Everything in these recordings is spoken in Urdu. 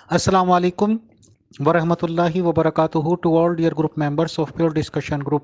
Assalamu alaikum wa rahmatullahi wa barakatuhu to all dear group members of Pure Discussion Group।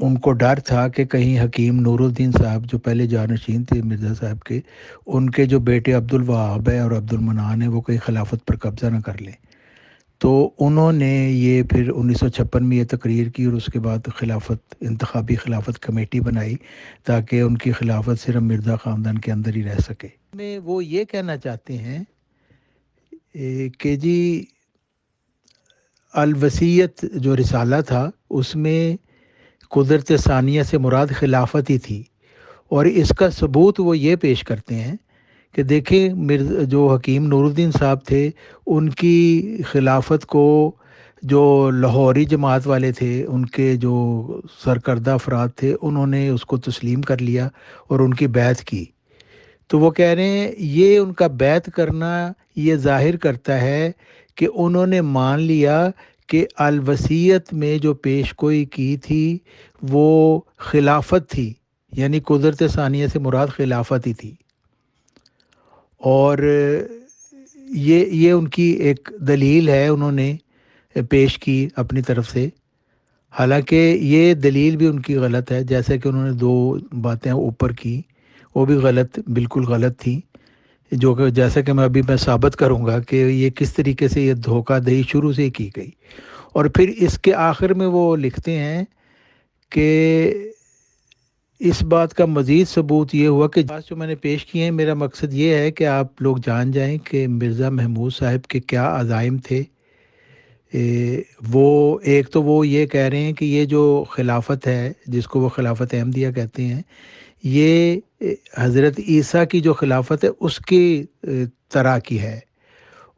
ان کو ڈر تھا کہ کہیں حکیم نور الدین صاحب جو پہلے جانشین تھے مرزا صاحب کے، ان کے جو بیٹے عبد الوہاب ہے اور عبد المنان ہے وہ کہیں خلافت پر قبضہ نہ کر لیں۔ تو انہوں نے یہ پھر 1956 میں یہ تقریر کی اور اس کے بعد انتخابی خلافت کمیٹی بنائی تاکہ ان کی خلافت صرف مرزا خاندان کے اندر ہی رہ سکے۔ میں وہ یہ کہنا چاہتے ہیں کہ جی الوصیت جو رسالہ تھا اس میں قدرت ثانیہ سے مراد خلافت ہی تھی، اور اس کا ثبوت وہ یہ پیش کرتے ہیں کہ دیکھیں جو حکیم نور الدین صاحب تھے ان کی خلافت کو جو لاہوری جماعت والے تھے، ان کے جو سرکردہ افراد تھے، انہوں نے اس کو تسلیم کر لیا اور ان کی بیعت کی۔ تو وہ کہہ رہے ہیں یہ ان کا بیعت کرنا یہ ظاہر کرتا ہے کہ انہوں نے مان لیا کہ الوصیت میں جو پیش گوئی کی تھی وہ خلافت تھی، یعنی قدرت ثانیہ سے مراد خلافت ہی تھی، اور یہ ان کی ایک دلیل ہے انہوں نے پیش کی اپنی طرف سے۔ حالانکہ یہ دلیل بھی ان کی غلط ہے، جیسے کہ انہوں نے دو باتیں اوپر کی وہ بھی بالکل غلط تھی، جو کہ جیسا کہ میں ثابت کروں گا کہ یہ کس طریقے سے یہ دھوکہ دہی شروع سے کی گئی۔ اور پھر اس کے آخر میں وہ لکھتے ہیں کہ اس بات کا مزید ثبوت یہ ہوا کہ جو میں نے پیش کیے ہیں، میرا مقصد یہ ہے کہ آپ لوگ جان جائیں کہ مرزا محمود صاحب کے کیا عزائم تھے۔ ایک تو وہ یہ کہہ رہے ہیں کہ یہ جو خلافت ہے جس کو وہ خلافت احمدیہ کہتے ہیں، یہ حضرت عیسیٰ کی جو خلافت ہے اس کی طرح کی ہے،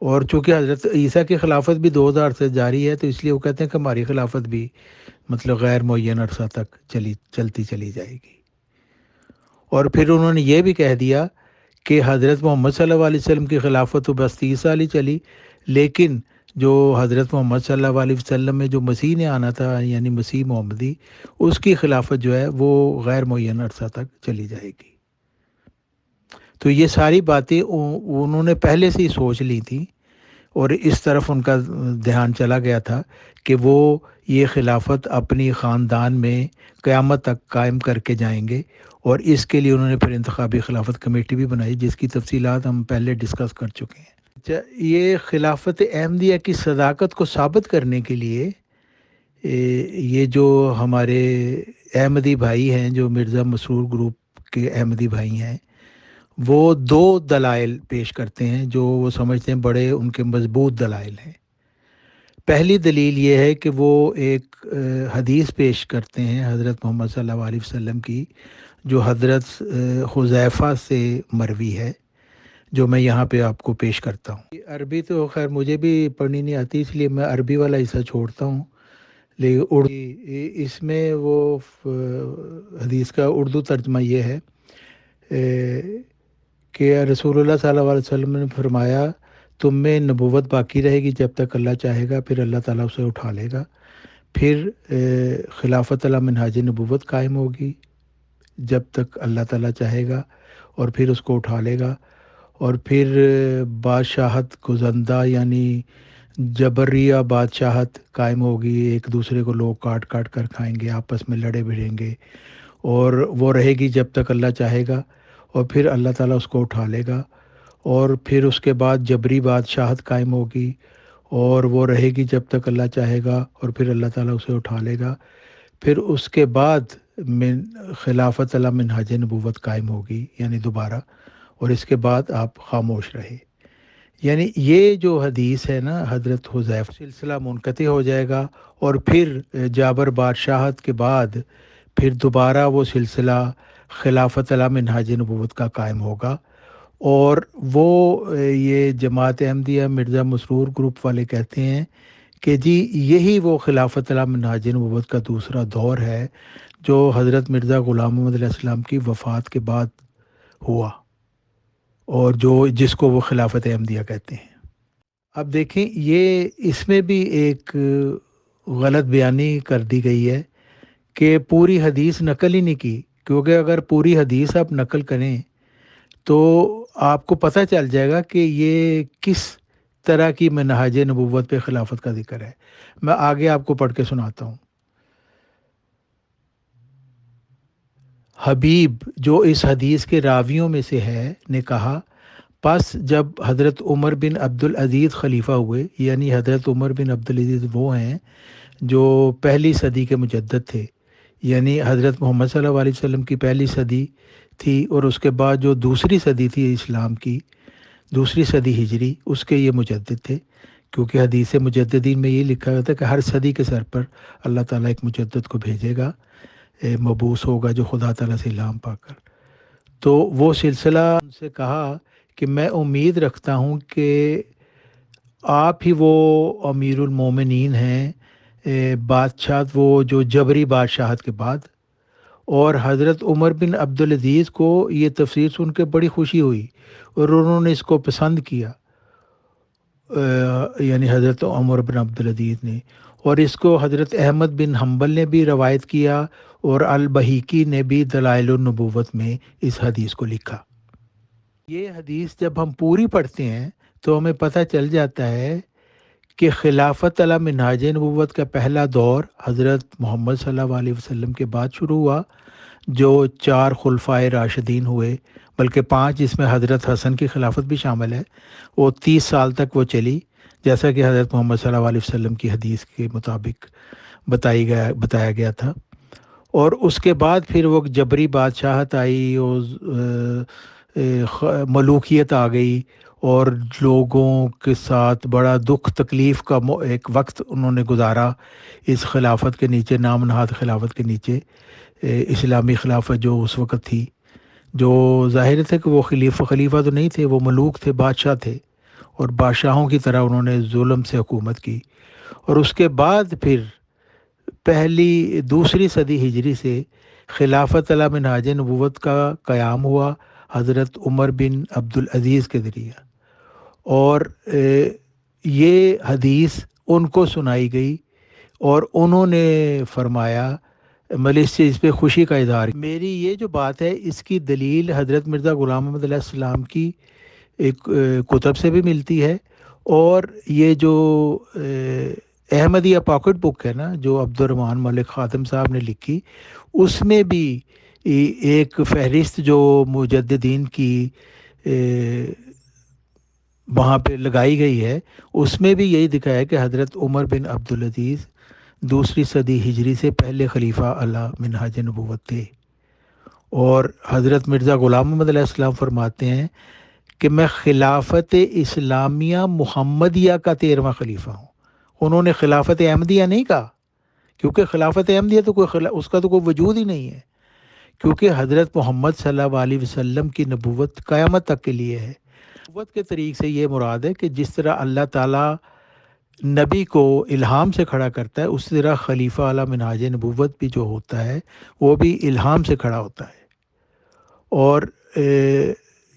اور چونکہ حضرت عیسیٰ کی خلافت بھی 2000 سے جاری ہے تو اس لیے وہ کہتے ہیں کہ ہماری خلافت بھی مطلب غیر معین عرصہ تک چلتی چلی جائے گی۔ اور پھر انہوں نے یہ بھی کہہ دیا کہ حضرت محمد صلی اللہ علیہ وسلم کی خلافت تو بس 30 سال ہی چلی، لیکن جو حضرت محمد صلی اللہ علیہ وسلم میں جو مسیح نے آنا تھا، یعنی مسیح محمدی، اس کی خلافت جو ہے وہ غیر معین عرصہ تک چلی جائے گی۔ تو یہ ساری باتیں انہوں نے پہلے سے ہی سوچ لی تھیں، اور اس طرف ان کا دھیان چلا گیا تھا کہ وہ یہ خلافت اپنی خاندان میں قیامت تک قائم کر کے جائیں گے، اور اس کے لیے انہوں نے پھر انتخابی خلافت کمیٹی بھی بنائی جس کی تفصیلات ہم پہلے ڈسکس کر چکے ہیں۔ یہ خلافت احمدیہ کی صداقت کو ثابت کرنے کے لیے یہ جو ہمارے احمدی بھائی ہیں، جو مرزا مسرور گروپ کے احمدی بھائی ہیں، وہ دو دلائل پیش کرتے ہیں جو وہ سمجھتے ہیں بڑے ان کے مضبوط دلائل ہیں۔ پہلی دلیل یہ ہے کہ وہ ایک حدیث پیش کرتے ہیں حضرت محمد صلی اللہ علیہ وسلم کی، جو حضرت حذیفہ سے مروی ہے، جو میں یہاں پہ آپ کو پیش کرتا ہوں۔ عربی تو خیر مجھے بھی پڑھنی نہیں آتی، اس لیے میں عربی والا حصہ چھوڑتا ہوں، لیکن اردو اس میں وہ حدیث کا اردو ترجمہ یہ ہے کہ رسول اللہ صلی اللہ علیہ وسلم نے فرمایا تم میں نبوت باقی رہے گی جب تک اللہ چاہے گا، پھر اللہ تعالیٰ اسے اٹھا لے گا، پھر خلافت علی منہاج نبوت قائم ہوگی جب تک اللہ تعالیٰ چاہے گا، اور پھر اس کو اٹھا لے گا، اور پھر بادشاہت گزندہ یعنی جبریہ بادشاہت قائم ہوگی، ایک دوسرے کو لوگ کاٹ کاٹ کر کھائیں گے، آپس میں لڑے بھڑیں گے، اور وہ رہے گی جب تک اللہ چاہے گا، اور پھر اللہ تعالیٰ اس کو اٹھا لے گا، اور پھر اس کے بعد جبری بادشاہت قائم ہوگی اور وہ رہے گی جب تک اللہ چاہے گا، اور پھر اللہ تعالیٰ اسے اٹھا لے گا، پھر اس کے بعد خلافت علی منہاج نبوت قائم ہوگی یعنی دوبارہ، اور اس کے بعد آپ خاموش رہے۔ یعنی یہ جو حدیث ہے نا حضرت حذیفہ، سلسلہ منقطع ہو جائے گا، اور پھر جابر بادشاہت کے بعد پھر دوبارہ وہ سلسلہ خلافت علی منہاج نبوت کا قائم ہوگا، اور وہ یہ جماعت احمدیہ مرزا مسرور گروپ والے کہتے ہیں کہ جی یہی وہ خلافت علی منہاج نبوت کا دوسرا دور ہے جو حضرت مرزا غلام محمد علیہ السلام کی وفات کے بعد ہوا، اور جس کو وہ خلافت احمدیہ کہتے ہیں۔ اب دیکھیں یہ اس میں بھی ایک غلط بیانی کر دی گئی ہے کہ پوری حدیث نقل ہی نہیں کی، کیونکہ اگر پوری حدیث آپ نقل کریں تو آپ کو پتہ چل جائے گا کہ یہ کس طرح کی منہاج نبوت پہ خلافت کا ذکر ہے۔ میں آگے آپ کو پڑھ کے سناتا ہوں۔ حبیب جو اس حدیث کے راویوں میں سے ہے نے کہا، پس جب حضرت عمر بن عبدالعزیز خلیفہ ہوئے، یعنی حضرت عمر بن عبدالعزیز وہ ہیں جو پہلی صدی کے مجدد تھے، یعنی حضرت محمد صلی اللہ علیہ وسلم کی پہلی صدی تھی، اور اس کے بعد جو دوسری صدی تھی اسلام کی، دوسری صدی ہجری، اس کے یہ مجدد تھے، کیونکہ حدیث مجددین میں یہ لکھا ہوتا ہے کہ ہر صدی کے سر پر اللہ تعالیٰ ایک مجدد کو بھیجے گا، مبعوث ہوگا جو خدا تعالیٰ سے الہام پا کر۔ تو وہ سلسلہ ان سے کہا کہ میں امید رکھتا ہوں کہ آپ ہی وہ امیر المومنین ہیں، بادشاہ وہ جو جبری بادشاہت کے بعد۔ اور حضرت عمر بن عبدالعزیز کو یہ تفسیر سن کے بڑی خوشی ہوئی اور انہوں نے اس کو پسند کیا، یعنی حضرت عمر بن عبدالعزیز نے، اور اس کو حضرت احمد بن حنبل نے بھی روایت کیا، اور البہیقی نے بھی دلائل النبوت میں اس حدیث کو لکھا۔ یہ حدیث جب ہم پوری پڑھتے ہیں تو ہمیں پتہ چل جاتا ہے کہ خلافت علی منہاج نبوت کا پہلا دور حضرت محمد صلی اللہ علیہ وسلم کے بعد شروع ہوا، جو 4 خلفائے راشدین ہوئے، بلکہ 5 جس میں حضرت حسن کی خلافت بھی شامل ہے، وہ 30 سال تک وہ چلی، جیسا کہ حضرت محمد صلی اللہ علیہ وسلم کی حدیث کے مطابق بتایا گیا تھا۔ اور اس کے بعد پھر وہ جبری بادشاہت آئی، اور ملوکیت آ گئی، اور لوگوں کے ساتھ بڑا دکھ تکلیف کا ایک وقت انہوں نے گزارا اس خلافت کے نیچے، نام نہاد خلافت کے نیچے، اسلامی خلافت جو اس وقت تھی، جو ظاہر تھے کہ وہ خلیفہ تو نہیں تھے، وہ ملوک تھے، بادشاہ تھے، اور بادشاہوں کی طرح انہوں نے ظلم سے حکومت کی۔ اور اس کے بعد پھر دوسری صدی ہجری سے خلافت علی منہاج نبوت کا قیام ہوا حضرت عمر بن عبدالعزیز کے ذریعہ، اور یہ حدیث ان کو سنائی گئی اور انہوں نے فرمایا، اس پہ خوشی کا اظہار۔ میری یہ جو بات ہے اس کی دلیل حضرت مرزا غلام محمد علیہ السلام کی ایک کتب سے بھی ملتی ہے، اور یہ جو احمدیہ پاکٹ بک ہے نا جو عبد الرحمن ملک خاتم صاحب نے لکھی، اس میں بھی ایک فہرست جو مجددین کی وہاں پہ لگائی گئی ہے، اس میں بھی یہی دکھایا ہے کہ حضرت عمر بن عبدالعزیز دوسری صدی ہجری سے پہلے خلیفہ علی منہاج نبوت تھے۔ اور حضرت مرزا غلام محمد علیہ السلام فرماتے ہیں کہ میں خلافت اسلامیہ محمدیہ کا 13واں خلیفہ ہوں۔ انہوں نے خلافت احمدیہ نہیں کہا، کیونکہ خلافت احمدیہ تو اس کا تو کوئی وجود ہی نہیں ہے، کیونکہ حضرت محمد صلی اللہ علیہ وسلم کی نبوت قیامت تک کے لیے ہے۔ نبوت کے طریق سے یہ مراد ہے کہ جس طرح اللہ تعالیٰ نبی کو الہام سے کھڑا کرتا ہے، اس طرح خلیفہ علی منہاج نبوت بھی جو ہوتا ہے وہ بھی الہام سے کھڑا ہوتا ہے۔ اور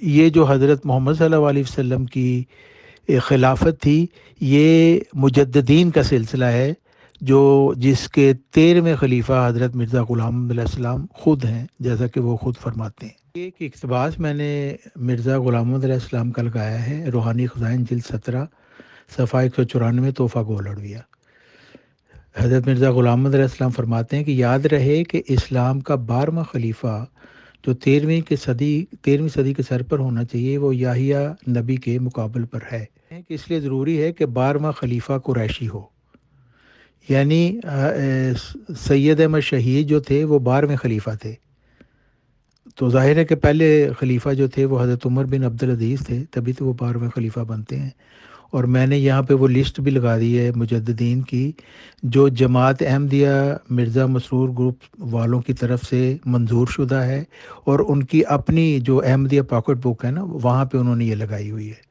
یہ جو حضرت محمد صلی اللہ علیہ وسلم کی خلافت تھی، یہ مجددین کا سلسلہ ہے، جس کے 13ویں خلیفہ حضرت مرزا غلام محمد علیہ السلام خود ہیں، جیسا کہ وہ خود فرماتے ہیں۔ ایک اقتباس میں نے مرزا غلام محمد علیہ السلام کا لگایا ہے، روحانی خزائن جلد 17 صفحہ 194، تحفہ گول اڑویہ۔ حضرت مرزا غلام محمد علیہ السلام فرماتے ہیں کہ یاد رہے کہ اسلام کا 12واں خلیفہ جو 13ویں صدی کے سر پر ہونا چاہیے، وہ یحییٰ نبی کے مقابل پر ہے، کہ اس لیے ضروری ہے کہ 12واں خلیفہ قریشی ہو، یعنی سید احمد شہید جو تھے وہ 12ویں خلیفہ تھے، تو ظاہر ہے کہ پہلے خلیفہ جو تھے وہ حضرت عمر بن عبدالعزیز تھے، تبھی تو وہ 12ویں خلیفہ بنتے ہیں۔ اور میں نے یہاں پہ وہ لسٹ بھی لگا دی ہے مجددین کی، جو جماعت احمدیہ مرزا مسرور گروپ والوں کی طرف سے منظور شدہ ہے، اور ان کی اپنی جو احمدیہ پاکٹ بک ہے نا، وہاں پہ انہوں نے یہ لگائی ہوئی ہے۔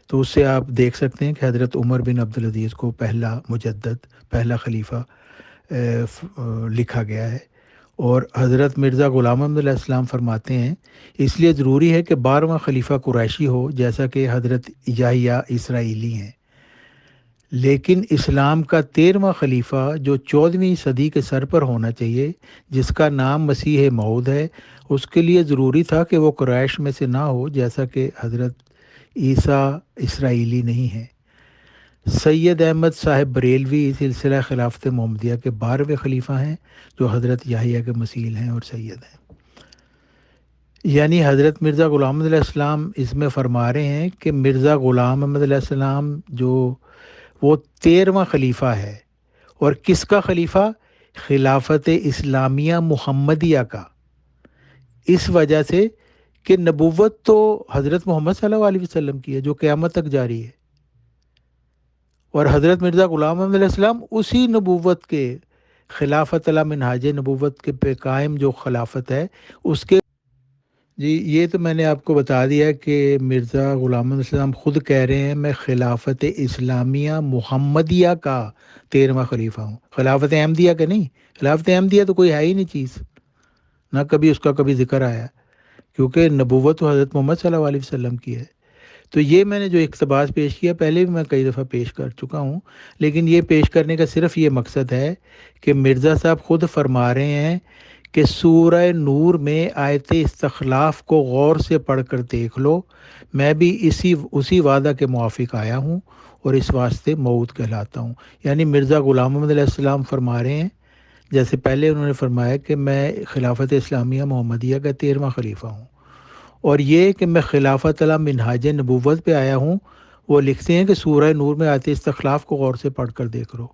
تو اس سے آپ دیکھ سکتے ہیں کہ حضرت عمر بن عبدالعزیز کو پہلا مجدد، پہلا خلیفہ لکھا گیا ہے۔ اور حضرت مرزا غلام محمد علیہ السلام فرماتے ہیں اس لیے ضروری ہے کہ 12واں خلیفہ قریشی ہو، جیسا کہ حضرت یحییٰ اسرائیلی ہیں، لیکن اسلام کا 13واں خلیفہ جو 14ویں صدی کے سر پر ہونا چاہیے، جس کا نام مسیح موعود ہے، اس کے لیے ضروری تھا کہ وہ قریش میں سے نہ ہو، جیسا کہ حضرت عیسیٰ اسرائیلی نہیں ہیں۔ سید احمد صاحب بریلوی سلسلہ خلافت محمدیہ کے 12ویں خلیفہ ہیں، جو حضرت یحییٰ کے مثیل ہیں اور سید ہیں۔ یعنی حضرت مرزا غلام احمد علیہ السلام اس میں فرما رہے ہیں کہ مرزا غلام احمد علیہ السلام جو وہ 13واں خلیفہ ہے، اور کس کا خلیفہ؟ خلافت اسلامیہ محمدیہ کا، اس وجہ سے کہ نبوت تو حضرت محمد صلی اللہ علیہ وسلم کی ہے جو قیامت تک جاری ہے، اور حضرت مرزا غلام احمد علیہ السلام اسی نبوت کے خلافت علی منہاج نبوت کے پہ قائم جو خلافت ہے اس کے. جی یہ تو میں نے آپ کو بتا دیا کہ مرزا غلام احمد السلام خود کہہ رہے ہیں میں خلافت اسلامیہ محمدیہ کا 13واں خلیفہ ہوں، خلافت احمدیہ کا نہیں. خلافت احمدیہ تو کوئی ہے ہی نہیں چیز، نہ کبھی اس کا کبھی ذکر آیا، کیونکہ نبوت تو حضرت محمد صلی اللہ علیہ وسلم کی ہے. تو یہ میں نے جو اقتباس پیش کیا پہلے بھی میں کئی دفعہ پیش کر چکا ہوں، لیکن یہ پیش کرنے کا صرف یہ مقصد ہے کہ مرزا صاحب خود فرما رہے ہیں کہ سورہ نور میں آیت استخلاف کو غور سے پڑھ کر دیکھ لو، میں بھی اسی وعدہ کے موافق آیا ہوں اور اس واسطے موعود کہلاتا ہوں. یعنی مرزا غلام احمد علیہ السلام فرما رہے ہیں، جیسے پہلے انہوں نے فرمایا کہ میں خلافت اسلامیہ محمدیہ کا 13واں خلیفہ ہوں، اور یہ کہ میں خلافت علی منہاج نبوت پہ آیا ہوں، وہ لکھتے ہیں کہ سورہ نور میں آیت استخلاف کو غور سے پڑھ کر دیکھ لو.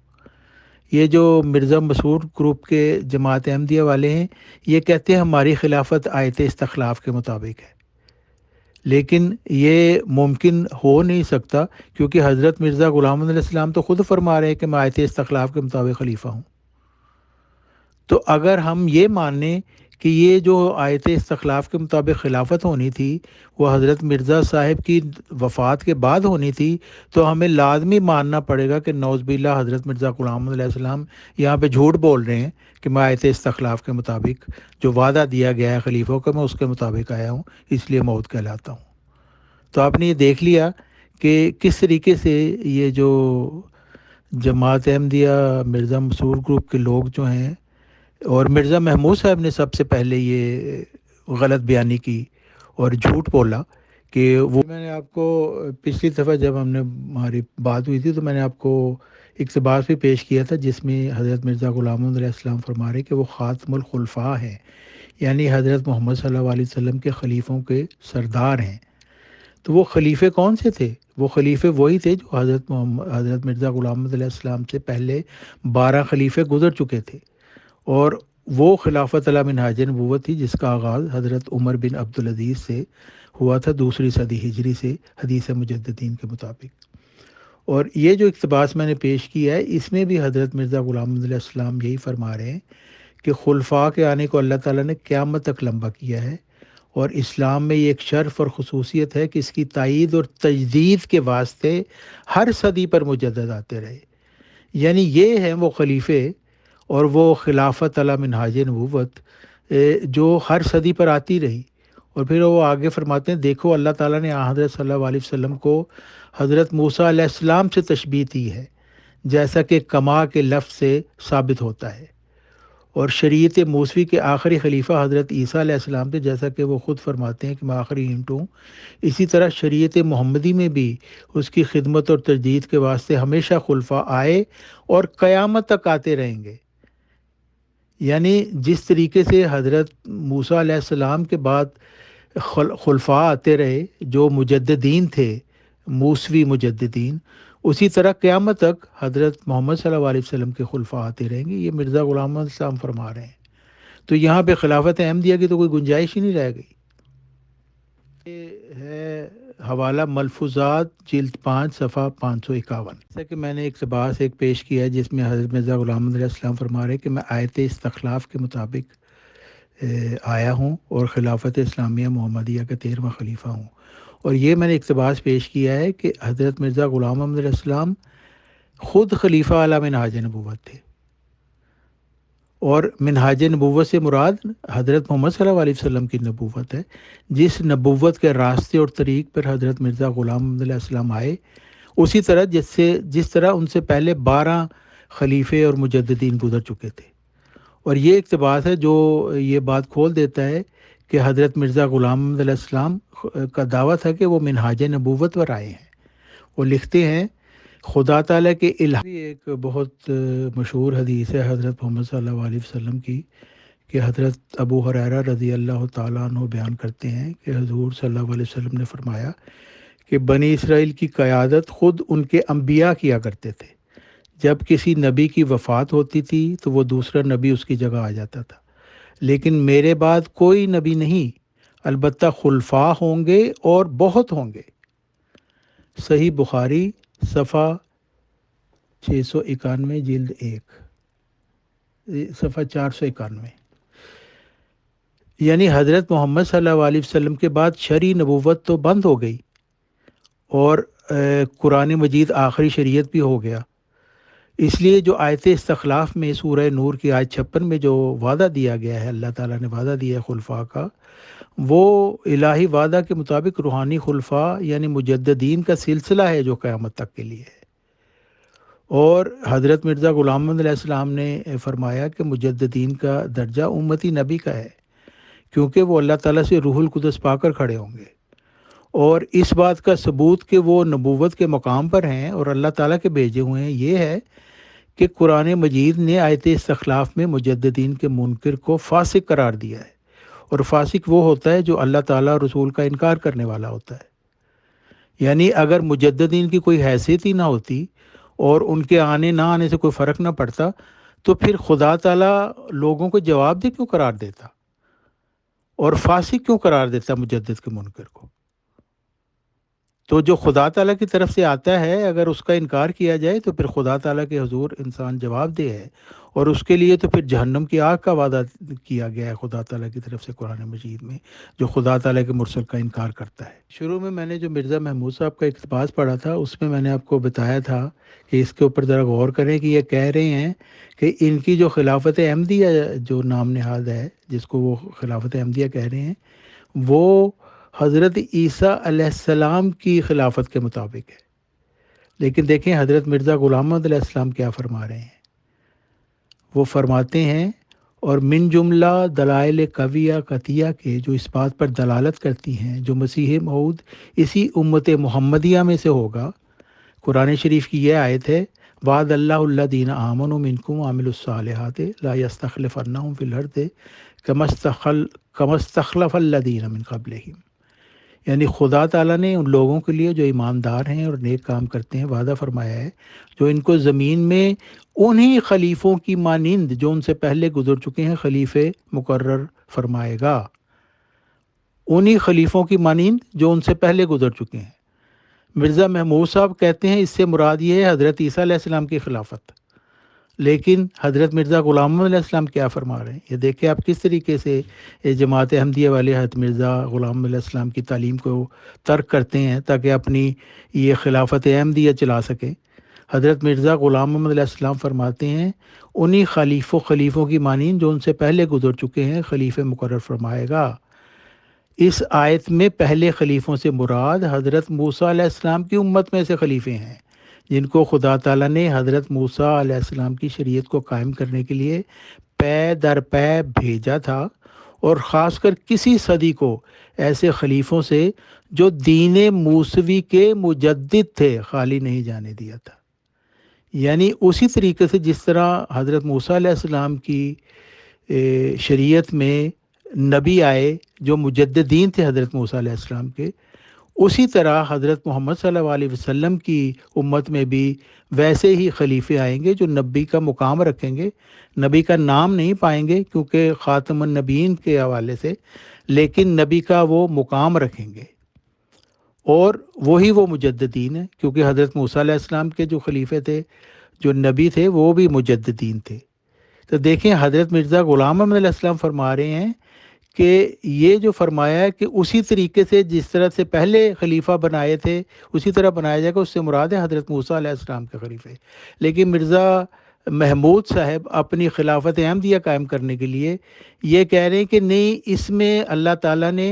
یہ جو مرزا مسعود گروپ کے جماعت احمدیہ والے ہیں یہ کہتے ہیں ہماری خلافت آیت استخلاف کے مطابق ہے، لیکن یہ ممکن ہو نہیں سکتا، کیونکہ حضرت مرزا غلام علیہ السلام تو خود فرما رہے ہیں کہ میں آیت استخلاف کے مطابق خلیفہ ہوں. تو اگر ہم یہ مانیں کہ یہ جو آیت استخلاف کے مطابق خلافت ہونی تھی وہ حضرت مرزا صاحب کی وفات کے بعد ہونی تھی، تو ہمیں لازمی ماننا پڑے گا کہ نعوذ باللہ حضرت مرزا غلام علیہ السلام یہاں پہ جھوٹ بول رہے ہیں کہ میں آیت استخلاف کے مطابق جو وعدہ دیا گیا ہے خلیفوں کا میں اس کے مطابق آیا ہوں، اس لیے موعود کہلاتا ہوں. تو آپ نے یہ دیکھ لیا کہ کس طریقے سے یہ جو جماعت احمدیہ مرزا مسعود گروپ کے لوگ جو ہیں، اور مرزا محمود صاحب نے سب سے پہلے یہ غلط بیانی کی اور جھوٹ بولا کہ وہ. میں نے آپ کو پچھلی دفعہ جب ہماری بات ہوئی تھی تو میں نے آپ کو اقتباس بھی پیش کیا تھا جس میں حضرت مرزا غلام احمد علیہ السلام فرما رہے کہ وہ خاتم الخلفاء ہیں، یعنی حضرت محمد صلی اللہ علیہ وسلم کے خلیفوں کے سردار ہیں. تو وہ خلیفے کون سے تھے؟ وہ خلیفے وہی تھے جو حضرت مرزا غلام احمد علیہ السلام سے پہلے 12 خلیفے گزر چکے تھے، اور وہ خلافت علی منہاج نبوت تھی جس کا آغاز حضرت عمر بن عبدالعزیز سے ہوا تھا 2 صدی ہجری سے حدیث مجددین کے مطابق. اور یہ جو اقتباس میں نے پیش کیا ہے اس میں بھی حضرت مرزا غلام احمد علیہ السلام یہی فرما رہے ہیں کہ خلفاء کے آنے کو اللہ تعالیٰ نے قیامت تک لمبا کیا ہے، اور اسلام میں یہ ایک شرف اور خصوصیت ہے کہ اس کی تائید اور تجدید کے واسطے ہر صدی پر مجدد آتے رہے. یعنی یہ ہیں وہ خلیفے اور وہ خلافت علی منہاج نبوت جو ہر صدی پر آتی رہی. اور پھر وہ آگے فرماتے ہیں دیکھو اللہ تعالیٰ نے حضرت صلی اللہ علیہ وسلم کو حضرت موسیٰ علیہ السلام سے تشبیہ دی ہے، جیسا کہ کما کے لفظ سے ثابت ہوتا ہے، اور شریعت موسوی کے آخری خلیفہ حضرت عیسیٰ علیہ السلام تھے، جیسا کہ وہ خود فرماتے ہیں کہ میں آخری اینٹ ہوں. اسی طرح شریعت محمدی میں بھی اس کی خدمت اور تجدید کے واسطے ہمیشہ خلفاء آئے اور قیامت تک آتے رہیں گے. یعنی جس طریقے سے حضرت موسیٰ علیہ السلام کے بعد خلفاء آتے رہے جو مجددین تھے، موسوی مجددین، اسی طرح قیامت تک حضرت محمد صلی اللہ علیہ وسلم کے خلفاء آتے رہیں گے. یہ مرزا غلام احمد السلام فرما رہے ہیں. تو یہاں پہ خلافت احمدیہ کی تو کوئی گنجائش ہی نہیں رہ گئی. یہ ہے حوالہ ملفوظات جلد 5 صفحہ 551. جیسا کہ میں نے اقتباس ایک پیش کیا ہے جس میں حضرت مرزا غلام احمد علیہ السلام فرما رہے کہ میں آیت استخلاف کے مطابق آیا ہوں اور خلافت اسلامیہ محمدیہ کا 13واں خلیفہ ہوں. اور یہ میں نے اقتباس پیش کیا ہے کہ حضرت مرزا غلام احمد علیہ السلام خود خلیفہ اعلیٰ منہاج نبوت تھے، اور منہاج نبوت سے مراد حضرت محمد صلی اللہ علیہ وسلم کی نبوت ہے، جس نبوت کے راستے اور طریق پر حضرت مرزا غلام احمد علیہ السلام آئے، اسی طرح جس طرح ان سے پہلے 12 خلیفے اور مجددین گزر چکے تھے. اور یہ اقتباس ہے جو یہ بات کھول دیتا ہے کہ حضرت مرزا غلام احمد علیہ السلام کا دعویٰ تھا کہ وہ منہاج نبوت پر آئے ہیں. وہ لکھتے ہیں خدا تعالیٰ کے ایک بہت مشہور حدیث ہے حضرت محمد صلی اللہ علیہ وسلم کی کہ حضرت ابو ہریرہ رضی اللہ تعالیٰ عنہ بیان کرتے ہیں کہ حضور صلی اللہ علیہ وسلم نے فرمایا کہ بنی اسرائیل کی قیادت خود ان کے انبیاء کیا کرتے تھے۔ جب کسی نبی کی وفات ہوتی تھی تو وہ دوسرا نبی اس کی جگہ آ جاتا تھا، لیکن میرے بعد کوئی نبی نہیں، البتہ خلفاء ہوں گے اور بہت ہوں گے۔ صحیح بخاری صفحہ 691 جلد 1 صفحہ 491۔ یعنی حضرت محمد صلی اللہ علیہ وسلم کے بعد شرعی نبوت تو بند ہو گئی اور قرآن مجید آخری شریعت بھی ہو گیا۔ اس لیے جو آیت استخلاف میں سورہ نور کی آیت 56 میں جو وعدہ دیا گیا ہے، اللہ تعالیٰ نے وعدہ دیا ہے خلفاء کا، وہ الہی وعدہ کے مطابق روحانی خلفاء یعنی مجددین کا سلسلہ ہے جو قیامت تک کے لیے ہے۔ اور حضرت مرزا غلام محمد علیہ السلام نے فرمایا کہ مجددین کا درجہ امتی نبی کا ہے، کیونکہ وہ اللہ تعالیٰ سے روح القدس پا کر کھڑے ہوں گے، اور اس بات کا ثبوت کہ وہ نبوت کے مقام پر ہیں اور اللہ تعالیٰ کے بھیجے ہوئے ہیں یہ ہے کہ قرآن مجید نے آیت استخلاف میں مجددین کے منکر کو فاسق قرار دیا ہے، اور فاسق وہ ہوتا ہے جو اللہ تعالیٰ اور رسول کا انکار کرنے والا ہوتا ہے۔ یعنی اگر مجددین کی کوئی حیثیت ہی نہ ہوتی اور ان کے آنے نہ آنے سے کوئی فرق نہ پڑتا تو پھر خدا تعالیٰ لوگوں کو جواب دہ کیوں قرار دیتا اور فاسق کیوں قرار دیتا مجدد کے منکر کو؟ تو جو خدا تعالیٰ کی طرف سے آتا ہے اگر اس کا انکار کیا جائے تو پھر خدا تعالیٰ کے حضور انسان جواب دہ ہے، اور اس کے لیے تو پھر جہنم کی آگ کا وعدہ کیا گیا ہے خدا تعالیٰ کی طرف سے قرآن مجید میں، جو خدا تعالیٰ کے مرسل کا انکار کرتا ہے۔ شروع میں نے جو مرزا محمود صاحب کا اقتباس پڑھا تھا اس میں نے آپ کو بتایا تھا کہ اس کے اوپر ذرا غور کریں کہ یہ کہہ رہے ہیں کہ ان کی جو خلافت احمدیہ جو نام نہاد ہے جس کو وہ خلافت احمدیہ کہہ رہے ہیں، وہ حضرت عیسیٰ علیہ السلام کی خلافت کے مطابق ہے۔ لیکن دیکھیں حضرت مرزا غلام محمد علیہ السلام کیا فرما رہے ہیں۔ وہ فرماتے ہیں اور من جملہ دلائل قویہ قطعیہ کے جو اس بات پر دلالت کرتی ہیں جو مسیح موعود اسی امت محمدیہ میں سے ہوگا۔ قرآن شریف کی یہ آیت ہے وعد اللہ الذین آمنوا منکم وعملوا الصالحات لا یستخلفنہم فی الارض کما استخلف الذین من قبلہم۔ یعنی خدا تعالیٰ نے ان لوگوں کے لیے جو ایماندار ہیں اور نیک کام کرتے ہیں وعدہ فرمایا ہے جو ان کو زمین میں انہی خلیفوں کی مانند جو ان سے پہلے گزر چکے ہیں خلیفے مقرر فرمائے گا، انہی خلیفوں کی مانند جو ان سے پہلے گزر چکے ہیں۔ مرزا محمود صاحب کہتے ہیں اس سے مراد یہ ہے حضرت عیسیٰ علیہ السلام کی خلافت، لیکن حضرت مرزا غلام محمد علیہ السلام کیا فرما رہے ہیں؟ یہ دیکھیں آپ کس طریقے سے جماعت احمدیہ والے حضرت مرزا غلام محمد علیہ السلام کی تعلیم کو ترک کرتے ہیں تاکہ اپنی یہ خلافت احمدیہ چلا سکیں۔ حضرت مرزا غلام محمد علیہ السلام فرماتے ہیں انہی خلیفوں کی مانند جو ان سے پہلے گزر چکے ہیں خلیفے مقرر فرمائے گا۔ اس آیت میں پہلے خلیفوں سے مراد حضرت موسیٰ علیہ السلام کی امت میں سے خلیفے ہیں جن کو خدا تعالیٰ نے حضرت موسیٰ علیہ السلام کی شریعت کو قائم کرنے کے لیے پے در پے بھیجا تھا، اور خاص کر کسی صدی کو ایسے خلیفوں سے جو دین موسوی کے مجدد تھے خالی نہیں جانے دیا تھا۔ یعنی اسی طریقے سے جس طرح حضرت موسیٰ علیہ السلام کی شریعت میں نبی آئے جو مجددین تھے حضرت موسیٰ علیہ السلام کے، اسی طرح حضرت محمد صلی اللہ علیہ وسلم کی امت میں بھی ویسے ہی خلیفے آئیں گے جو نبی کا مقام رکھیں گے، نبی کا نام نہیں پائیں گے کیونکہ خاتم النبیین کے حوالے سے، لیکن نبی کا وہ مقام رکھیں گے، اور وہی وہ مجددین ہیں کیونکہ حضرت موسیٰ علیہ السلام کے جو خلیفے تھے جو نبی تھے وہ بھی مجددین تھے۔ تو دیکھیں حضرت مرزا غلام محمد علیہ السلام فرما رہے ہیں کہ یہ جو فرمایا ہے کہ اسی طریقے سے جس طرح سے پہلے خلیفہ بنائے تھے اسی طرح بنایا جائے گا، اس سے مراد ہے حضرت موسیٰ علیہ السلام کے خلیفے۔ لیکن مرزا محمود صاحب اپنی خلافت احمدیہ قائم کرنے کے لیے یہ کہہ رہے ہیں کہ نہیں، اس میں اللہ تعالیٰ نے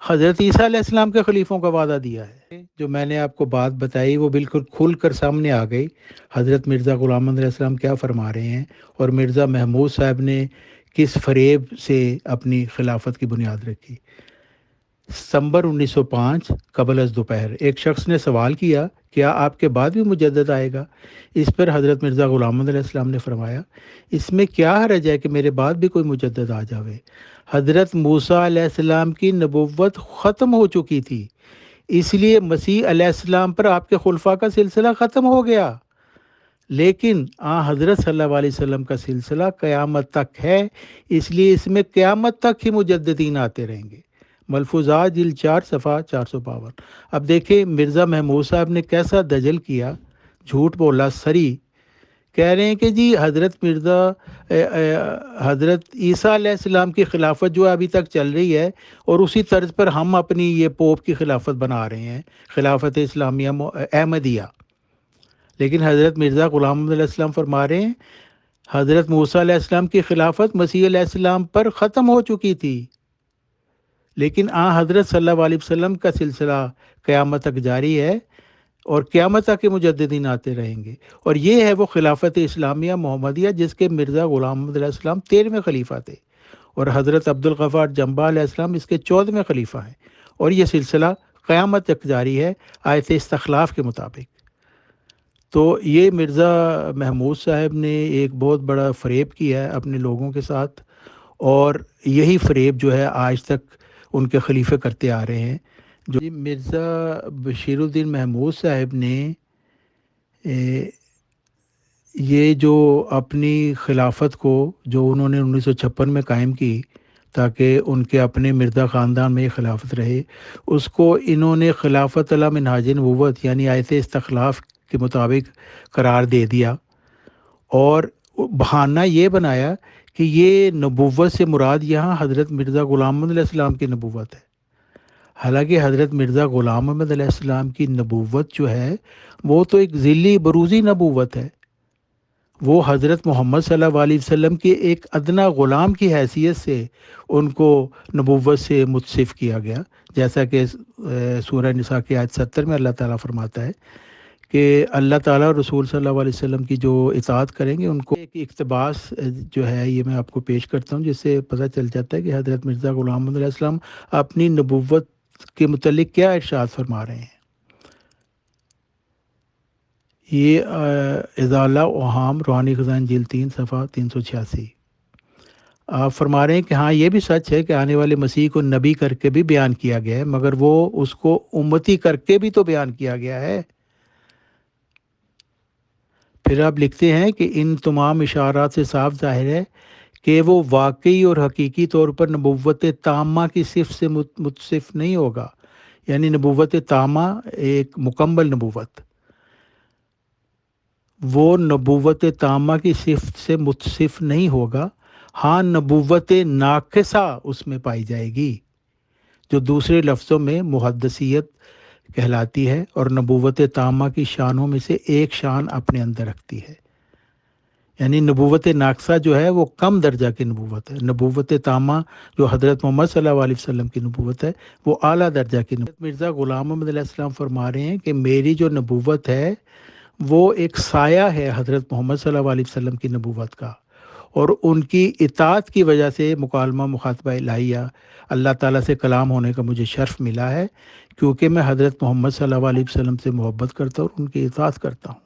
حضرت عیسیٰ علیہ السلام کے خلیفوں کا وعدہ دیا ہے۔ جو میں نے آپ کو بات بتائی وہ بالکل کھل کر سامنے آ گئی، حضرت مرزا غلام محمد علیہ السلام کیا فرما رہے ہیں اور مرزا محمود صاحب نے کس فریب سے اپنی خلافت کی بنیاد رکھی۔ ستمبر 1905 قبل از دوپہر ایک شخص نے سوال کیا، کیا آپ کے بعد بھی مجدد آئے گا؟ اس پر حضرت مرزا غلام محمد علیہ السلام نے فرمایا، اس میں کیا حرج ہے کہ میرے بعد بھی کوئی مجدد آ جاوے؟ حضرت موسیٰ علیہ السلام کی نبوت ختم ہو چکی تھی، اس لیے مسیح علیہ السلام پر آپ کے خلفاء کا سلسلہ ختم ہو گیا، لیکن حضرت صلی اللہ علیہ وسلم کا سلسلہ قیامت تک ہے، اس لیے اس میں قیامت تک ہی مجددین آتے رہیں گے۔ ملفوظات جلد 4 صفحہ 452۔ اب دیکھیں مرزا محمود صاحب نے کیسا دجل کیا، جھوٹ بولا سری، کہہ رہے ہیں کہ جی حضرت عیسیٰ علیہ السلام کی خلافت جو ابھی تک چل رہی ہے، اور اسی طرز پر ہم اپنی یہ پوپ کی خلافت بنا رہے ہیں، خلافت اسلامیہ احمدیہ۔ لیکن حضرت مرزا غلام محمد علیہ السلام فرما رہے ہیں حضرت موسیٰ علیہ السلام کی خلافت مسیح علیہ السلام پر ختم ہو چکی تھی، لیکن حضرت صلی اللہ علیہ وسلم کا سلسلہ قیامت تک جاری ہے، اور قیامت تک کے مجددین آتے رہیں گے۔ اور یہ ہے وہ خلافت اسلامیہ محمدیہ جس کے مرزا غلام محمد علیہ السلام 13ویں خلیفہ تھے، اور حضرت عبدالغفار جنبہ علیہ السلام اس کے 14ویں خلیفہ ہیں، اور یہ سلسلہ قیامت تک جاری ہے آیت استخلاف کے مطابق۔ تو یہ مرزا محمود صاحب نے ایک بہت بڑا فریب کیا ہے اپنے لوگوں کے ساتھ، اور یہی فریب جو ہے آج تک ان کے خلیفے کرتے آ رہے ہیں۔ جو مرزا بشیر الدین محمود صاحب نے یہ جو اپنی خلافت کو جو انہوں نے 1956 میں قائم کی تاکہ ان کے اپنے مرزا خاندان میں یہ خلافت رہے، اس کو انہوں نے خلافت علی منہاج نبوت یعنی آیت استخلاف کے مطابق قرار دے دیا، اور بہانہ یہ بنایا کہ یہ نبوت سے مراد یہاں حضرت مرزا غلام محمد علیہ السلام کی نبوت ہے۔ حالانکہ حضرت مرزا غلام محمد علیہ السلام کی نبوت جو ہے وہ تو ایک ذیلی بروزی نبوت ہے، وہ حضرت محمد صلی اللہ علیہ وسلم کے ایک ادنا غلام کی حیثیت سے ان کو نبوت سے متصف کیا گیا، جیسا کہ سورہ نساء کی آیت 70 میں اللہ تعالیٰ فرماتا ہے کہ اللہ تعالیٰ اور رسول صلی اللہ علیہ وسلم کی جو اطاعت کریں گے ان کو ایک اقتباس جو ہے یہ میں آپ کو پیش کرتا ہوں، جس سے پتہ چل جاتا ہے کہ حضرت مرزا غلام محمد علیہ السلام اپنی نبوت کے متعلق کیا ارشاد فرما رہے ہیں۔ یہ ازالہ اوہام روحانی خزان جلد 3 صفحہ 386۔ آپ فرما رہے ہیں کہ ہاں یہ بھی سچ ہے کہ آنے والے مسیح کو نبی کر کے بھی بیان کیا گیا ہے، مگر وہ اس کو امتی کر کے بھی تو بیان کیا گیا ہے۔ پھر آپ لکھتے ہیں کہ ان تمام اشارات سے صاف ظاہر ہے کہ وہ واقعی اور حقیقی طور پر نبوت تامہ کی صفت سے متصف نہیں ہوگا، یعنی نبوت تامہ ایک مکمل نبوت، وہ نبوت تامہ کی صفت سے متصف نہیں ہوگا، ہاں نبوت ناقصہ اس میں پائی جائے گی، جو دوسرے لفظوں میں محدثیت کہلاتی ہے، اور نبوت تامہ کی شانوں میں سے ایک شان اپنے اندر رکھتی ہے۔ یعنی نبوت ناقصہ جو ہے وہ کم درجہ کی نبوت ہے، نبوت تامہ جو حضرت محمد صلی اللہ علیہ وسلم کی نبوت ہے وہ اعلیٰ درجہ کی نبوت۔ مرزا غلام محمد علیہ السلام فرما رہے ہیں کہ میری جو نبوت ہے وہ ایک سایہ ہے حضرت محمد صلی اللہ علیہ وسلم کی نبوت کا، اور ان کی اطاعت کی وجہ سے مکالمہ مخاطبہ الہیہ اللہ تعالیٰ سے کلام ہونے کا مجھے شرف ملا ہے، کیونکہ میں حضرت محمد صلی اللہ علیہ وسلم سے محبت کرتا ہوں اور ان کی اطاعت کرتا ہوں،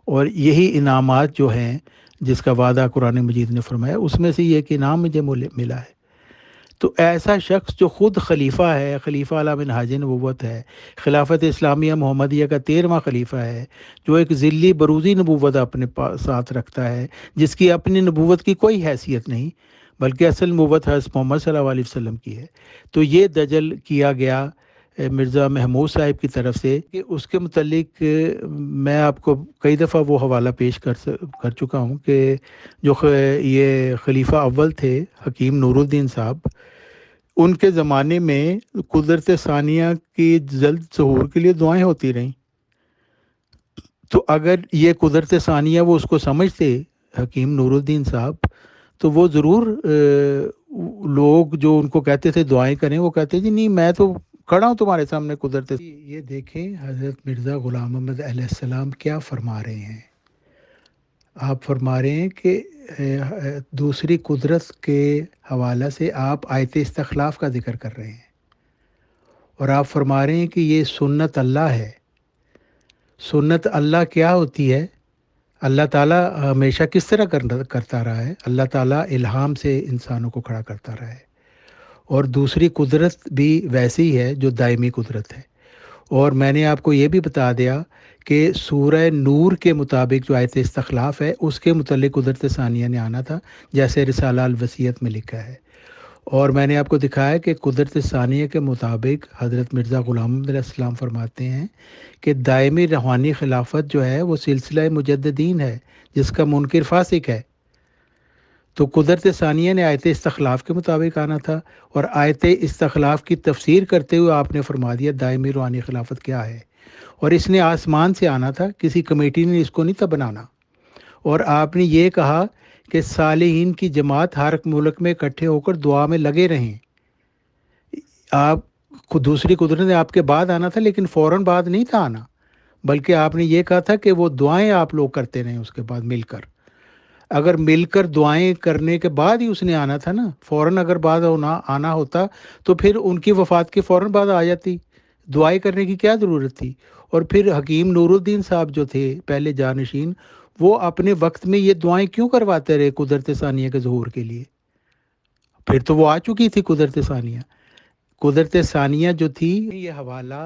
اور یہی انعامات جو ہیں جس کا وعدہ قرآن مجید نے فرمایا اس میں سے یہ ایک انعام مجھے ملا ہے۔ تو ایسا شخص جو خود خلیفہ ہے، خلیفہ علی منہاج نبوت ہے، خلافت اسلامیہ محمدیہ کا 13واں خلیفہ ہے، جو ایک ذلی بروزی نبوت اپنے ساتھ رکھتا ہے، جس کی اپنی نبوت کی کوئی حیثیت نہیں بلکہ اصل نبوت حضرت محمد صلی اللہ علیہ وسلم کی ہے، تو یہ دجل کیا گیا مرزا محمود صاحب کی طرف سے کہ اس کے متعلق میں آپ کو کئی دفعہ وہ حوالہ پیش کر چکا ہوں کہ جو یہ خلیفہ اول تھے حکیم نور الدین صاحب، ان کے زمانے میں قدرت ثانیہ کی جلد ظہور کے لیے دعائیں ہوتی رہیں، تو اگر یہ قدرت ثانیہ وہ اس کو سمجھتے حکیم نور الدین صاحب، تو وہ ضرور لوگ جو ان کو کہتے تھے دعائیں کریں، وہ کہتے جی نہیں میں تو کھڑا ہوں تمہارے سامنے قدرت۔ یہ دیکھیں حضرت مرزا غلام محمد علیہ السلام کیا فرما رہے ہیں، آپ فرما رہے ہیں کہ دوسری قدرت کے حوالہ سے آپ آیت استخلاف کا ذکر کر رہے ہیں، اور آپ فرما رہے ہیں کہ یہ سنت اللہ ہے. سنت اللہ کیا ہوتی ہے؟ اللہ تعالیٰ ہمیشہ کس طرح کرتا رہا ہے؟ اللہ تعالیٰ الہام سے انسانوں کو کھڑا کرتا رہا ہے. اور دوسری قدرت بھی ویسی ہے جو دائمی قدرت ہے. اور میں نے آپ کو یہ بھی بتا دیا کہ سورہ نور کے مطابق جو آیت استخلاف ہے اس کے متعلق قدرت ثانیہ نے آنا تھا، جیسے رسالہ الوصیت میں لکھا ہے. اور میں نے آپ کو دکھایا کہ قدرت ثانیہ کے مطابق حضرت مرزا غلام محمد علیہ السلام فرماتے ہیں کہ دائمی روحانی خلافت جو ہے وہ سلسلہ مجددین ہے جس کا منکر فاسق ہے. تو قدرت ثانیہ نے آیت استخلاف کے مطابق آنا تھا، اور آیت استخلاف کی تفسیر کرتے ہوئے آپ نے فرما دیا دائمی روحانی خلافت کیا ہے. اور اس نے آسمان سے آنا تھا، کسی کمیٹی نے اس کو نہیں تھا بنانا. اور آپ نے یہ کہا کہ صالحین کی جماعت ہر ملک میں اکٹھے ہو کر دعا میں لگے رہیں. آپ کو دوسری قدرت نے آپ کے بعد آنا تھا، لیکن فوراً بعد نہیں تھا آنا، بلکہ آپ نے یہ کہا تھا کہ وہ دعائیں آپ لوگ کرتے رہیں اس کے بعد مل کر. اگر مل کر دعائیں کرنے کے بعد ہی اس نے آنا تھا نا، فوراً اگر بعد آنا ہوتا تو پھر ان کی وفات کے فوراً بعد آ جاتی. دعائیں کرنے کی کیا ضرورت تھی؟ اور پھر حکیم نور الدین صاحب جو تھے پہلے جانشین، وہ اپنے وقت میں یہ دعائیں کیوں کرواتے رہے قدرت ثانیہ کے ظہور کے لیے؟ پھر تو وہ آ چکی تھی قدرت ثانیہ. قدرت ثانیہ جو تھی، یہ حوالہ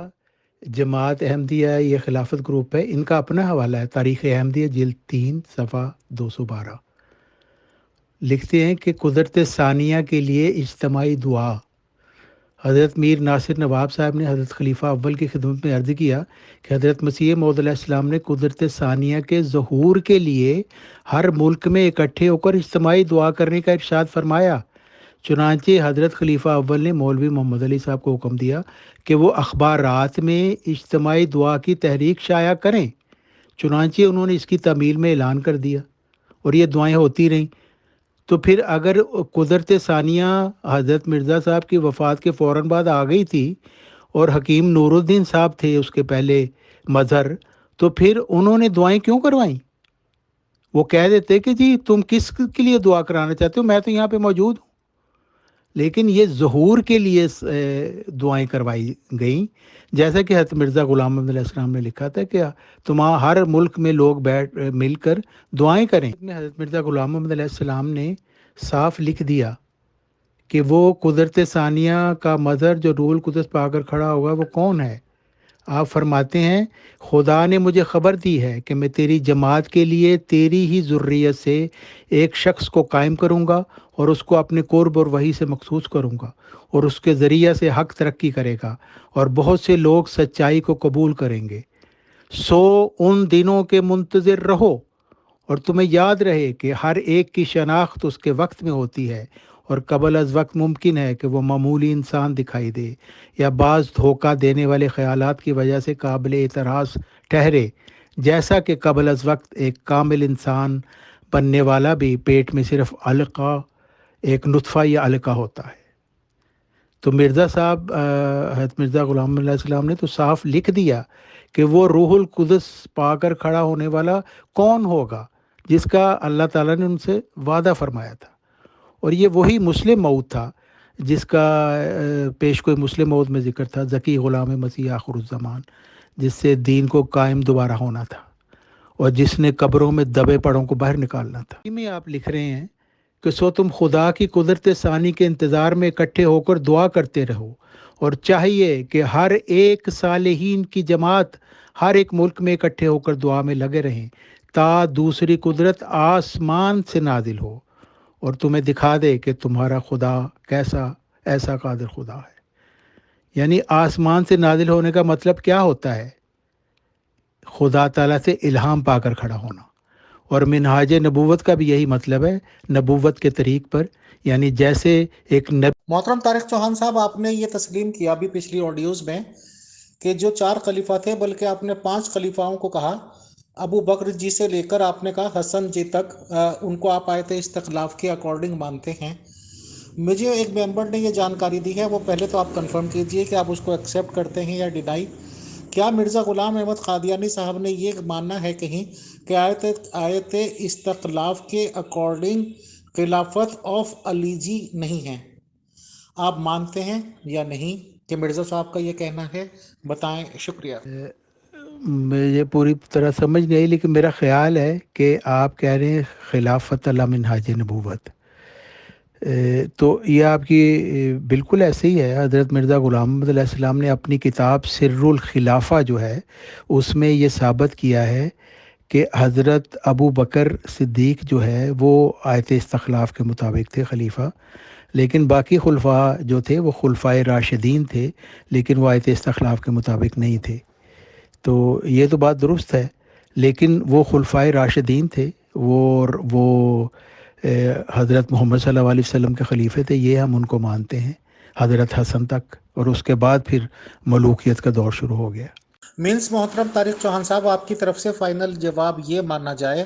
جماعت احمدیہ، یہ خلافت گروپ ہے، ان کا اپنا حوالہ ہے، تاریخ احمدیہ جلد 3 صفحہ 212. لکھتے ہیں کہ قدرت ثانیہ کے لیے اجتماعی دعا. حضرت میر ناصر نواب صاحب نے حضرت خلیفہ اول کی خدمت میں عرض کیا کہ حضرت مسیح موعود علیہ السلام نے قدرت ثانیہ کے ظہور کے لیے ہر ملک میں اکٹھے ہو کر اجتماعی دعا کرنے کا ارشاد فرمایا. چنانچہ حضرت خلیفہ اول نے مولوی محمد علی صاحب کو حکم دیا کہ وہ اخبارات میں اجتماعی دعا کی تحریک شائع کریں. چنانچہ انہوں نے اس کی تعمیل میں اعلان کر دیا اور یہ دعائیں ہوتی رہیں. تو پھر اگر قدرت ثانیہ حضرت مرزا صاحب کی وفات کے فوراً بعد آ گئی تھی اور حکیم نور الدین صاحب تھے اس کے پہلے مظہر، تو پھر انہوں نے دعائیں کیوں کروائیں؟ وہ کہہ دیتے کہ جی تم کس کے لیے دعا کرانا چاہتے ہو، میں تو یہاں پہ موجود ہوں. لیکن یہ ظہور کے لیے دعائیں کروائی گئیں، جیسا کہ حضرت مرزا غلام محمد علیہ السلام نے لکھا تھا کہ ہر ملک میں لوگ مل کر دعائیں کریں. حضرت مرزا غلام محمد علیہ السلام نے صاف لکھ دیا کہ وہ قدرت ثانیہ کا مظہر جو روح القدس پا کر کھڑا ہوگا وہ کون ہے. آپ فرماتے ہیں خدا نے مجھے خبر دی ہے کہ میں تیری جماعت کے لیے تیری ہی ذریت سے ایک شخص کو قائم کروں گا اور اس کو اپنے قرب اور وحی سے مخصوص کروں گا، اور اس کے ذریعہ سے حق ترقی کرے گا اور بہت سے لوگ سچائی کو قبول کریں گے. سو ان دنوں کے منتظر رہو، اور تمہیں یاد رہے کہ ہر ایک کی شناخت اس کے وقت میں ہوتی ہے، اور قبل از وقت ممکن ہے کہ وہ معمولی انسان دکھائی دے یا بعض دھوکہ دینے والے خیالات کی وجہ سے قابل اعتراض ٹھہرے، جیسا کہ قبل از وقت ایک کامل انسان بننے والا بھی پیٹ میں صرف علقہ، ایک نطفہ یا علقہ ہوتا ہے. تو مرزا صاحب حضرت مرزا غلام علیہ السلام نے تو صاف لکھ دیا کہ وہ روح القدس پا کر کھڑا ہونے والا کون ہوگا جس کا اللہ تعالیٰ نے ان سے وعدہ فرمایا تھا. اور یہ وہی مسلم موعود تھا جس کا پیش کوئی مسلم موعود میں ذکر تھا، ذکی غلام مسیح آخر الزمان، جس سے دین کو قائم دوبارہ ہونا تھا اور جس نے قبروں میں دبے پڑوں کو باہر نکالنا تھا. میں آپ لکھ رہے ہیں کہ سو تم خدا کی قدرت ثانی کے انتظار میں اکٹھے ہو کر دعا کرتے رہو، اور چاہیے کہ ہر ایک صالحین کی جماعت ہر ایک ملک میں اکٹھے ہو کر دعا میں لگے رہیں تا دوسری قدرت آسمان سے نازل ہو اور تمہیں دکھا دے کہ تمہارا خدا کیسا ایسا قادر خدا ہے. یعنی آسمان سے نازل ہونے کا مطلب کیا ہوتا ہے؟ خدا تعالیٰ سے الہام پا کر کھڑا ہونا. اور منہاج نبوت کا بھی یہی مطلب ہے، نبوت کے طریق پر، یعنی جیسے ایک نبی. محترم طارق چوہان صاحب، آپ نے یہ تسلیم کیا ابھی پچھلی آڈیوز میں کہ جو 4 خلیفہ تھے، بلکہ آپ نے 5 خلیفاؤں کو کہا، ابو بکر جی سے لے کر آپ نے کہا حسن جی تک، ان کو آپ آیت استخلاف کے اکارڈنگ مانتے ہیں. مجھے ایک ممبر نے یہ جانکاری دی ہے، وہ پہلے تو آپ کنفرم کیجئے کہ آپ اس کو ایکسیپٹ کرتے ہیں یا ڈینائی. کیا مرزا غلام احمد قادیانی صاحب نے یہ ماننا ہے کہیں کہ آیت استخلاف کے اکارڈنگ خلافت آف علی جی نہیں ہے؟ آپ مانتے ہیں یا نہیں؟ کہ مرزا صاحب کا یہ کہنا ہے؟ بتائیں، شکریہ۔ مجھے پوری طرح سمجھ نہیں آئی، لیکن میرا خیال ہے کہ آپ کہہ رہے ہیں خلافت علی منہاج نبوت۔ تو یہ آپ کی بالکل ایسے ہی ہے۔ حضرت مرزا غلام محمد علیہ السلام نے اپنی کتاب سر الخلافہ جو ہے اس میں یہ ثابت کیا ہے کہ حضرت ابو بکر صدیق جو ہے وہ آیت استخلاف کے مطابق تھے خلیفہ، لیکن باقی خلفاء جو تھے وہ خلفائے راشدین تھے، لیکن وہ آیت استخلاف کے مطابق نہیں تھے۔ تو یہ تو بات درست ہے، لیکن وہ خلفائے راشدین تھے، وہ حضرت محمد صلی اللہ علیہ وسلم کے خلیفے تھے، یہ ہم ان کو مانتے ہیں حضرت حسن تک، اور اس کے بعد پھر ملوکیت کا دور شروع ہو گیا۔ مینس محترم طارق چوہان صاحب، آپ کی طرف سے فائنل جواب یہ مانا جائے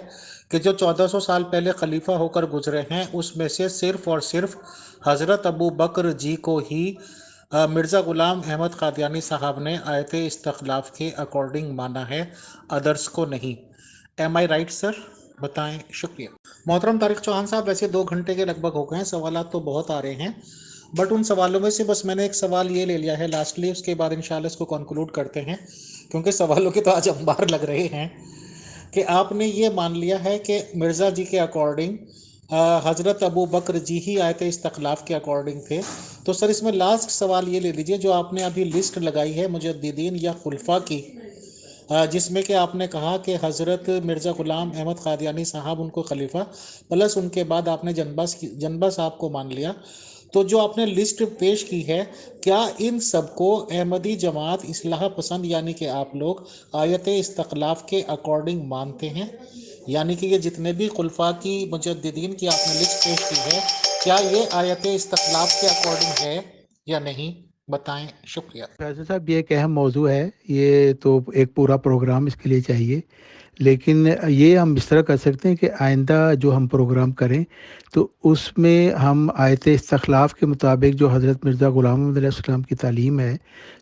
کہ جو 1400 سال پہلے خلیفہ ہو کر گزرے ہیں اس میں سے صرف اور صرف حضرت ابو بکر جی کو ہی مرزا غلام احمد قادیانی صاحب نے آیت استخلاف کے اکارڈنگ مانا ہے، ادرس کو نہیں۔ ایم آئی رائٹ سر؟ بتائیں، شکریہ۔ محترم طارق چوہان صاحب، ویسے 2 گھنٹے کے لگ بھگ ہو گئے ہیں، سوالات تو بہت آ رہے ہیں، بٹ ان سوالوں میں سے بس میں نے ایک سوال یہ لے لیا ہے لاسٹلی، اس کے بعد انشاءاللہ اس کو کنکلوڈ کرتے ہیں، کیونکہ سوالوں کے تو آج انبار لگ رہے ہیں، کہ آپ نے یہ مان لیا ہے کہ مرزا جی کے اکارڈنگ حضرت ابو بکر جی ہی آیت استخلاف کے اکارڈنگ تھے، تو سر اس میں لاسٹ سوال یہ لے لیجئے جو آپ نے ابھی لسٹ لگائی ہے مجددین یا خلفاء کی، جس میں کہ آپ نے کہا کہ حضرت مرزا غلام احمد قادیانی صاحب ان کو خلیفہ، پلس ان کے بعد آپ نے جنبہ صاحب کو مان لیا، تو جو آپ نے لسٹ پیش کی ہے، کیا ان سب کو احمدی جماعت اصلاح پسند یعنی کہ آپ لوگ آیت استخلاف کے اکارڈنگ مانتے ہیں؟ یعنی کہ یہ جتنے بھی خلفاء کی مجددین کی آپ نے لسٹ پیش کی ہے، کیا یہ آیت استخلاف کے اکارڈنگ ہے یا نہیں؟ بتائیں، شکریہ۔ فیصل صاحب، یہ ایک اہم موضوع ہے، یہ تو ایک پورا پروگرام اس کے لیے چاہیے، لیکن یہ ہم اس طرح کر سکتے ہیں کہ آئندہ جو ہم پروگرام کریں تو اس میں ہم آیت استخلاف کے مطابق جو حضرت مرزا غلام محمد علیہ السلام کی تعلیم ہے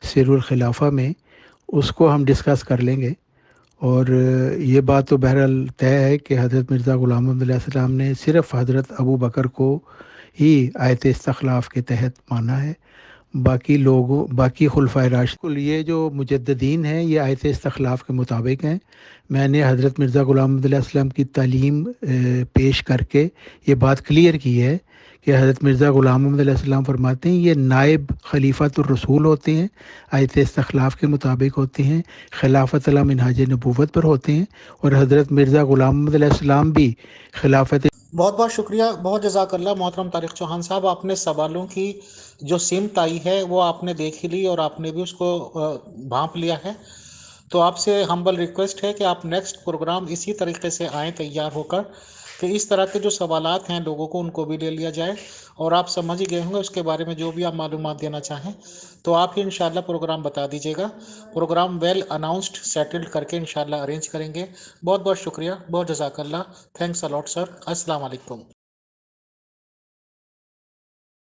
سر الخلافہ میں، اس کو ہم ڈسکس کر لیں گے۔ اور یہ بات تو بہرحال طے ہے کہ حضرت مرزا غلام محمد علیہ السلام نے صرف حضرت ابو بکر کو ہی آیت استخلاف کے تحت مانا ہے، باقی خلفائے راشدین یہ جو مجددین ہیں یہ آیت استخلاف کے مطابق ہیں۔ میں نے حضرت مرزا غلام محمد علیہ السلام کی تعلیم پیش کر کے یہ بات کلیئر کی ہے کہ حضرت مرزا غلام محمد علیہ السلام فرماتے ہیں یہ نائب خلیفۃ الرسول ہوتے ہیں، آیت استخلاف کے مطابق ہوتے ہیں، خلافت علی منہاج نبوت پر ہوتے ہیں، اور حضرت مرزا غلام محمد علیہ السلام بھی خلافت۔ بہت بہت شکریہ، بہت جزاک اللہ محترم طارق چوہان صاحب، آپ نے سوالوں کی جو سمت آئی ہے وہ آپ نے دیکھ لی اور آپ نے بھی اس کو بھانپ لیا ہے، تو آپ سے ہمبل ریکویسٹ ہے کہ آپ نیکسٹ پروگرام اسی طریقے سے آئیں تیار ہو کر، کہ اس طرح کے جو سوالات ہیں لوگوں کو ان کو بھی لے لیا جائے، اور آپ سمجھ گئے ہوں گے اس کے بارے میں جو بھی آپ معلومات دینا چاہیں تو آپ ہی انشاءاللہ پروگرام بتا دیجیے گا، پروگرام ویل اناؤنسڈ سیٹلڈ کر کے انشاءاللہ ارینج کریں گے۔ بہت بہت شکریہ، بہت جزاک اللہ، تھینکس الاٹ سر، السلام علیکم۔